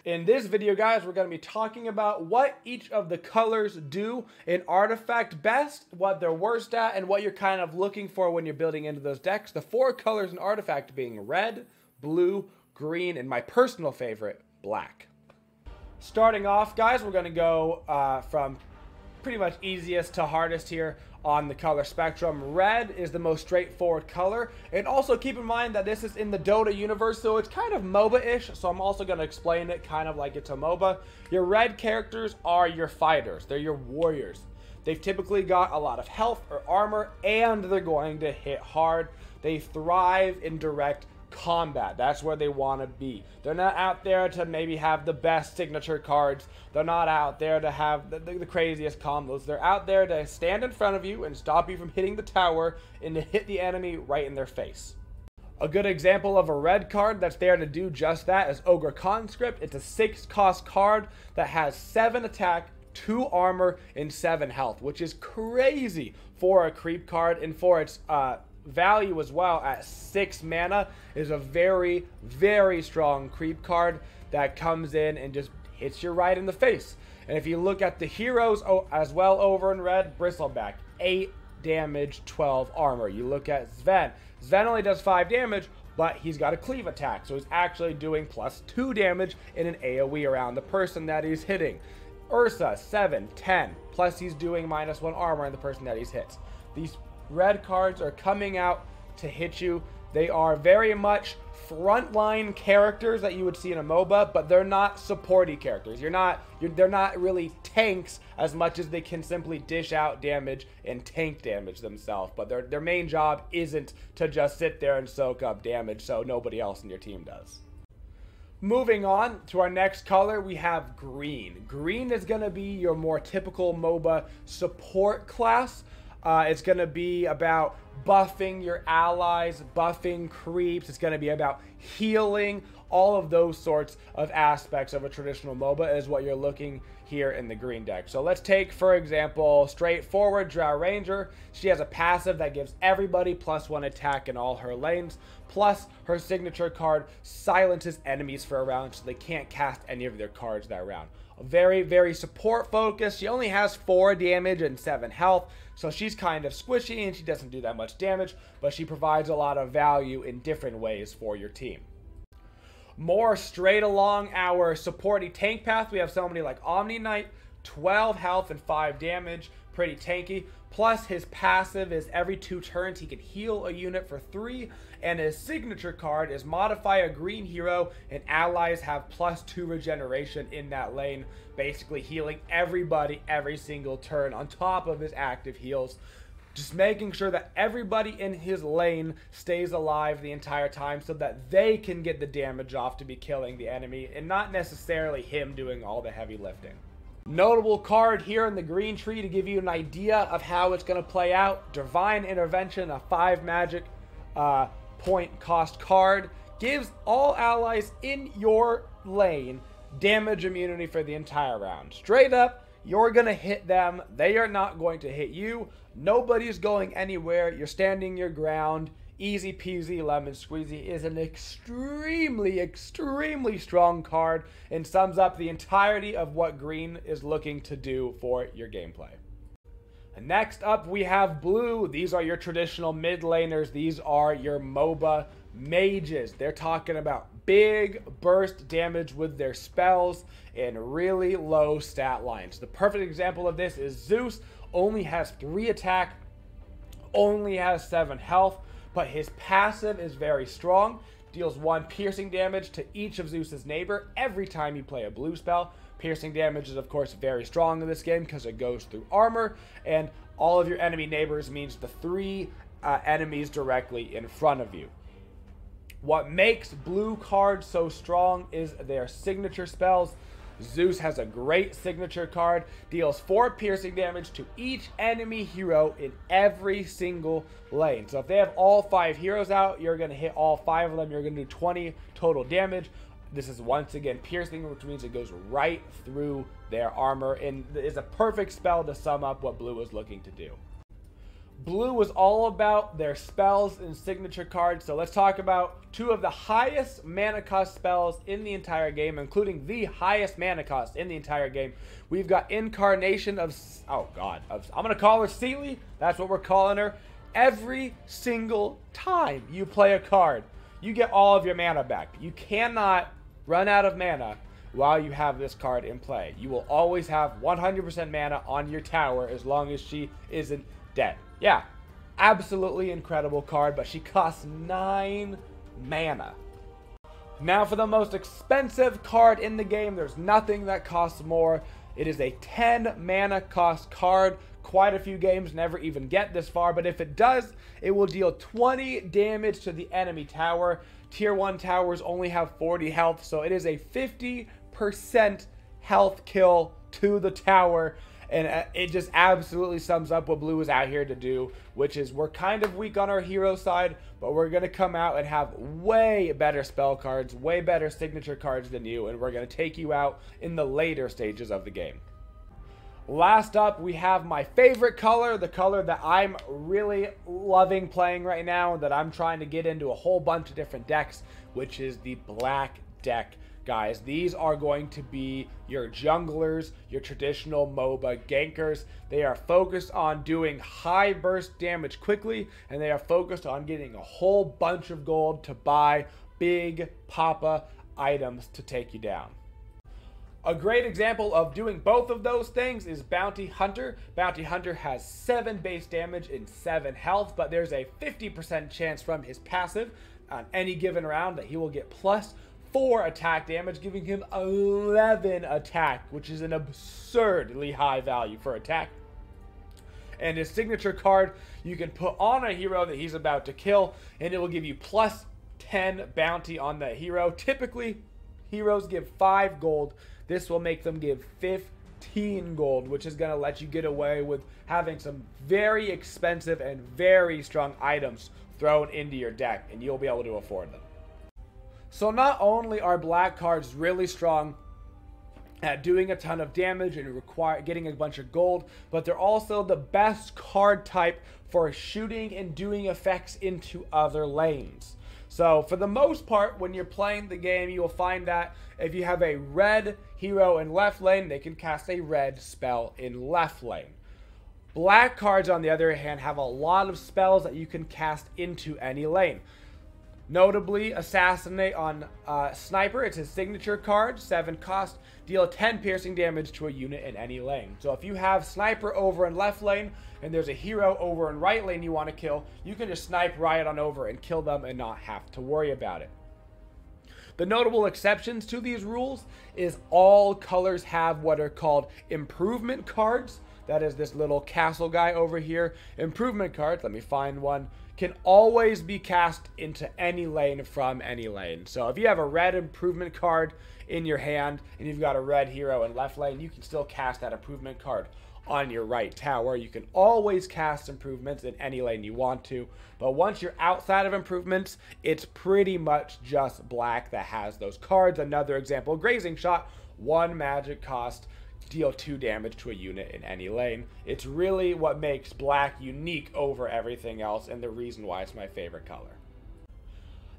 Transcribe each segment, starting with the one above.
In this video, guys, we're going to be talking about what each of the colors do in Artifact best, what they're worst at, and what you're kind of looking for when you're building into those decks. The 4 colors in Artifact being red, blue, green, and my personal favorite, black. Starting off, guys, we're going to go from pretty much easiest to hardest here on the color spectrum. Red is the most straightforward color, and also keep in mind that this is in the Dota universe, so it's kind of MOBA-ish, so I'm also going to explain it kind of like it's a MOBA. Your red characters are your fighters. They're your warriors. They've typically got a lot of health or armor, and they're going to hit hard. They thrive in direct combat. That's where they want to be. They're not out there to maybe have the best signature cards. They're not out there to have the craziest combos. They're out there to stand in front of you and stop you from hitting the tower and to hit the enemy right in their face. A good example of a red card that's there to do just that is Ogre Conscript. It's a 6-cost card that has 7 attack, 2 armor, and 7 health, which is crazy for a creep card, and for its value as well at 6 mana is a very, very strong creep card that comes in and just hits you right in the face. And if you look at the heroes as well over in red, Bristleback, 8 damage, 12 armor. You look at Sven. Sven only does 5 damage, but he's got a cleave attack, so he's actually doing +2 damage in an AoE around the person that he's hitting. Ursa, 7, 10, plus he's doing -1 armor on the person that he's hits. These red cards are coming out to hit you. They are very much frontline characters that you would see in a MOBA, but they're not supporty characters. They're not really tanks as much as they can simply dish out damage and tank damage themselves. But their main job isn't to just sit there and soak up damage so nobody else in your team does. Moving on to our next color, we have green. Green is going to be your more typical MOBA support class. It's going to be about buffing your allies, buffing creeps. It's going to be about healing. All of those sorts of aspects of a traditional MOBA is what you're looking here in the green deck. So let's take, for example, straightforward Drow Ranger. She has a passive that gives everybody +1 attack in all her lanes. Plus, her signature card silences enemies for a round, so they can't cast any of their cards that round. Very, very support focused. She only has 4 damage and 7 health, so she's kind of squishy and she doesn't do that much damage, but she provides a lot of value in different ways for your team. More straight along our supporty tank path, we have somebody like Omni Knight, 12 health and 5 damage, pretty tanky. Plus his passive is every 2 turns he can heal a unit for 3, and his signature card is modify a green hero and allies have +2 regeneration in that lane, basically healing everybody every single turn on top of his active heals. Just making sure that everybody in his lane stays alive the entire time so that they can get the damage off to be killing the enemy and not necessarily him doing all the heavy lifting. Notable card here in the green tree to give you an idea of how it's going to play out. Divine Intervention, a 5 magic point cost card, gives all allies in your lane damage immunity for the entire round. Straight up, you're going to hit them. They are not going to hit you. Nobody's going anywhere. You're standing your ground. Easy peasy lemon squeezy. Is an extremely, extremely strong card and sums up the entirety of what green is looking to do for your gameplay. And next up we have blue. These are your traditional mid laners. These are your MOBA mages. They're talking about big burst damage with their spells and really low stat lines. The perfect example of this is Zeus. Only has 3 attack, only has 7 health, but his passive is very strong. Deals 1 piercing damage to each of Zeus's neighbor every time you play a blue spell. Piercing damage is of course very strong in this game because it goes through armor, and all of your enemy neighbors means the 3 enemies directly in front of you. What makes blue cards so strong is their signature spells. Zeus has a great signature card, deals 4 piercing damage to each enemy hero in every single lane. So if they have all 5 heroes out, you're going to hit all 5 of them. You're going to do 20 total damage. This is once again piercing, which means it goes right through their armor, and is a perfect spell to sum up what blue was looking to do. Blue was all about their spells and signature cards, so let's talk about two of the highest mana cost spells in the entire game, including the highest mana cost in the entire game. We've got Incarnation of, I'm going to call her Sealy, that's what we're calling her. Every single time you play a card, you get all of your mana back. You cannot run out of mana while you have this card in play. You will always have 100% mana on your tower as long as she isn't dead. Yeah, absolutely incredible card, but she costs 9 mana. Now for the most expensive card in the game, there's nothing that costs more. It is a 10 mana cost card. Quite a few games never even get this far, but if it does, it will deal 20 damage to the enemy tower. Tier 1 towers only have 40 health, so it is a 50% health kill to the tower. And it just absolutely sums up what blue is out here to do, which is we're kind of weak on our hero side, but we're going to come out and have way better spell cards, way better signature cards than you, and we're going to take you out in the later stages of the game. Last up, we have my favorite color, the color that I'm really loving playing right now, that I'm trying to get into a whole bunch of different decks, which is the black deck. Guys, these are going to be your junglers, your traditional MOBA gankers. They are focused on doing high burst damage quickly, and they are focused on getting a whole bunch of gold to buy big papa items to take you down. A great example of doing both of those things is Bounty Hunter. Bounty Hunter has 7 base damage and 7 health, but there's a 50% chance from his passive on any given round that he will get +4 attack damage, giving him 11 attack, which is an absurdly high value for attack. And his signature card you can put on a hero that he's about to kill, and it will give you +10 bounty on that hero. Typically, heroes give 5 gold. This will make them give 15 gold, which is going to let you get away with having some very expensive and very strong items thrown into your deck, and you'll be able to afford them. So not only are black cards really strong at doing a ton of damage and getting a bunch of gold, but they're also the best card type for shooting and doing effects into other lanes. So for the most part, when you're playing the game, you will find that if you have a red hero in left lane, they can cast a red spell in left lane. Black cards, on the other hand, have a lot of spells that you can cast into any lane. Notably, Assassinate on Sniper. It's his signature card, 7 cost, deal 10 piercing damage to a unit in any lane. So if you have Sniper over in left lane and there's a hero over in right lane you want to kill, you can just snipe right on over and kill them and not have to worry about it. The notable exceptions to these rules is all colors have what are called improvement cards. That is this little castle guy over here. Improvement cards, let me find one, can always be cast into any lane from any lane. So if you have a red improvement card in your hand and you've got a red hero in left lane, you can still cast that improvement card on your right tower. You can always cast improvements in any lane you want to, but once you're outside of improvements, it's pretty much just black that has those cards. Another example, Grazing Shot, 1 magic cost, deal 2 damage to a unit in any lane. It's really what makes black unique over everything else and the reason why it's my favorite color.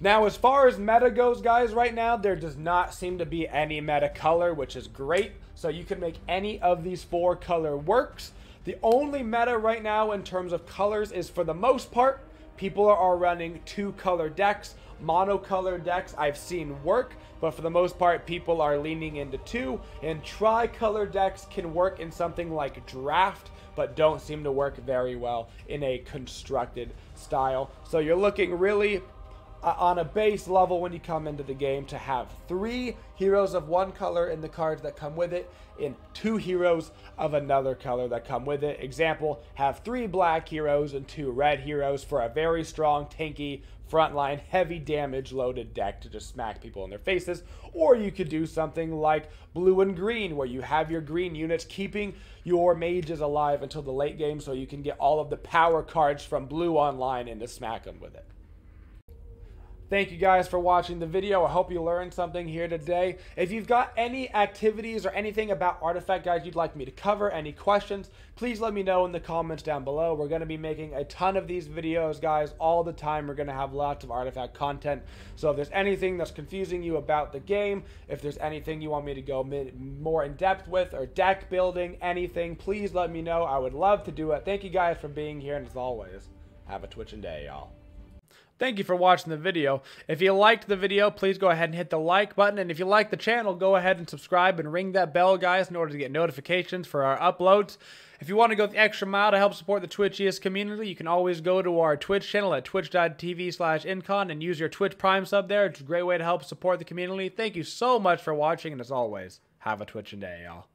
Now, as far as meta goes, guys, right now, there does not seem to be any meta color, which is great. So you can make any of these 4 color works. The only meta right now in terms of colors is, for the most part, people are running 2 color decks. Monocolor decks I've seen work, but for the most part, people are leaning into 2. And tricolor decks can work in something like Draft, but don't seem to work very well in a constructed style. So you're looking really on a base level when you come into the game to have 3 heroes of one color in the cards that come with it and 2 heroes of another color that come with it. Example, have 3 black heroes and 2 red heroes for a very strong, tanky, frontline, heavy damage loaded deck to just smack people in their faces. Or you could do something like blue and green, where you have your green units keeping your mages alive until the late game so you can get all of the power cards from blue online and to smack them with it. Thank you guys for watching the video. I hope you learned something here today. If you've got any activities or anything about Artifact, guys, you'd like me to cover, any questions, please let me know in the comments down below. We're going to be making a ton of these videos, guys, all the time. We're going to have lots of Artifact content. So if there's anything that's confusing you about the game, if there's anything you want me to go more in depth with, or deck building, anything, please let me know. I would love to do it. Thank you guys for being here, and as always, have a twitching day, y'all. Thank you for watching the video. If you liked the video, please go ahead and hit the like button. And if you like the channel, go ahead and subscribe and ring that bell, guys, in order to get notifications for our uploads. If you want to go the extra mile to help support the Twitchiest community, you can always go to our Twitch channel at twitch.tv/Incon and use your Twitch Prime sub there. It's a great way to help support the community. Thank you so much for watching, and as always, have a twitching day, y'all.